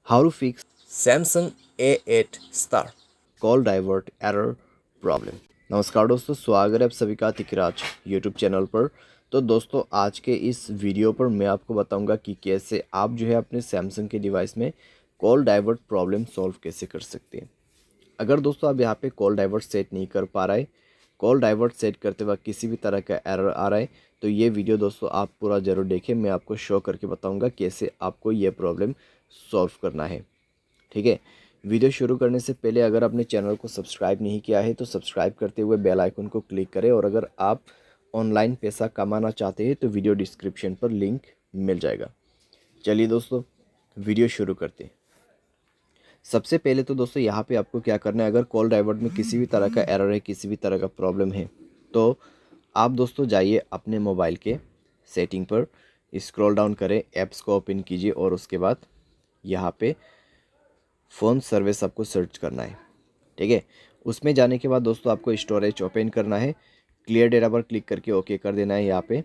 How to fix Samsung A8 Star। Call divert error problem. नमस्कार दोस्तों, स्वागत है आप सभी का तिकराज यूट्यूब चैनल पर। तो दोस्तों, आज के इस वीडियो पर मैं आपको बताऊंगा कि कैसे आप जो है अपने सैमसंग के डिवाइस में कॉल डाइवर्ट प्रॉब्लम सॉल्व कैसे कर सकते हैं। अगर दोस्तों आप यहाँ पे कॉल डाइवर्ट सेट नहीं कर पा रहे, कॉल डाइवर्ट सेट करते वक्त किसी भी तरह का एरर आ रहा है, तो ये वीडियो दोस्तों आप पूरा ज़रूर देखें। मैं आपको शो करके बताऊँगा कैसे आपको ये प्रॉब्लम सॉल्व करना है। ठीक है, वीडियो शुरू करने से पहले अगर आपने चैनल को सब्सक्राइब नहीं किया है तो सब्सक्राइब करते हुए बेल आइकन को क्लिक करें, और अगर आप ऑनलाइन पैसा कमाना चाहते हैं तो वीडियो डिस्क्रिप्शन पर लिंक मिल जाएगा। चलिए दोस्तों, वीडियो शुरू करते हैं। सबसे पहले तो दोस्तों यहाँ पे आपको क्या करना है, अगर कॉल डाइवर्ट में किसी भी तरह का एरर है, किसी भी तरह का प्रॉब्लम है, तो आप दोस्तों जाइए अपने मोबाइल के सेटिंग पर, स्क्रॉल डाउन करें, ऐप्स को ओपन कीजिए और उसके बाद यहाँ पे फ़ोन सर्विस आपको सर्च करना है। ठीक है, उसमें जाने के बाद दोस्तों आपको स्टोरेज ओपन करना है, क्लियर डेटा पर क्लिक करके ओके कर देना है। यहाँ पे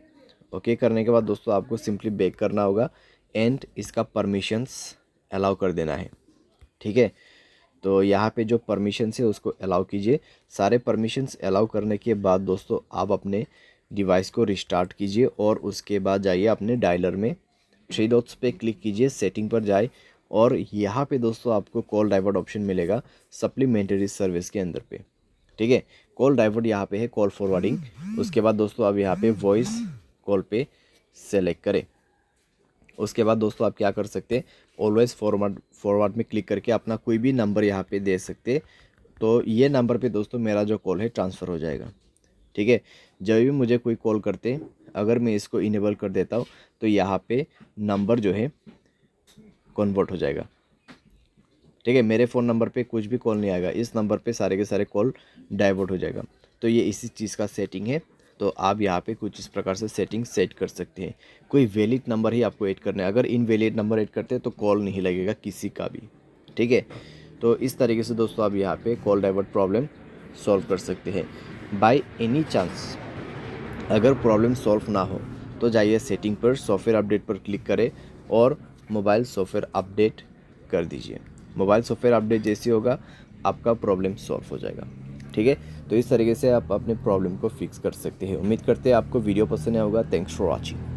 ओके करने के बाद दोस्तों आपको सिंपली बैक करना होगा एंड इसका परमिशंस अलाउ कर देना है। ठीक है, तो यहाँ पे जो परमिशंस है उसको अलाउ कीजिए। सारे परमिशंस अलाउ करने के बाद दोस्तों आप अपने डिवाइस को रिस्टार्ट कीजिए और उसके बाद जाइए अपने डायलर में, थ्री डॉट्स पे क्लिक कीजिए, सेटिंग पर जाए और यहाँ पे दोस्तों आपको कॉल डाइवर्ट ऑप्शन मिलेगा सप्लीमेंट्री सर्विस के अंदर पे। ठीक है, कॉल डाइवर्ट यहाँ पे है कॉल फॉरवर्डिंग। उसके बाद दोस्तों आप यहाँ पे वॉइस कॉल पे सेलेक्ट करें। उसके बाद दोस्तों आप क्या कर सकते हैं, ऑलवेज़ फॉरवर्ड में क्लिक करके अपना कोई भी नंबर यहाँ पे दे सकते। तो ये नंबर पे दोस्तों मेरा जो कॉल है ट्रांसफ़र हो जाएगा। ठीक है, जब भी मुझे कोई कॉल करते, अगर मैं इसको इनेबल कर देता हूँ तो यहाँ पे नंबर जो है कन्वर्ट हो जाएगा। ठीक है, मेरे फ़ोन नंबर पे कुछ भी कॉल नहीं आएगा, इस नंबर पे सारे के सारे कॉल डाइवर्ट हो जाएगा। तो ये इसी चीज़ का सेटिंग है। तो आप यहाँ पे कुछ इस प्रकार से सेटिंग सेट कर सकते हैं। कोई वैलिड नंबर ही आपको ऐड करना है, अगर इनवैलिड नंबर ऐड करते हैं तो कॉल नहीं लगेगा किसी का भी। ठीक है, तो इस तरीके से दोस्तों आप यहाँ पे कॉल डाइवर्ट प्रॉब्लम सॉल्व कर सकते हैं। बाय एनी चांस अगर प्रॉब्लम सॉल्व ना हो तो जाइए सेटिंग पर, सॉफ्टवेयर अपडेट पर क्लिक करें और मोबाइल सॉफ्टवेयर अपडेट कर दीजिए। मोबाइल सॉफ्टवेयर अपडेट जैसे होगा आपका प्रॉब्लम सॉल्व हो जाएगा। ठीक है, तो इस तरीके से आप अपने प्रॉब्लम को फिक्स कर सकते हैं। उम्मीद करते हैं आपको वीडियो पसंद आया होगा। Thanks for watching.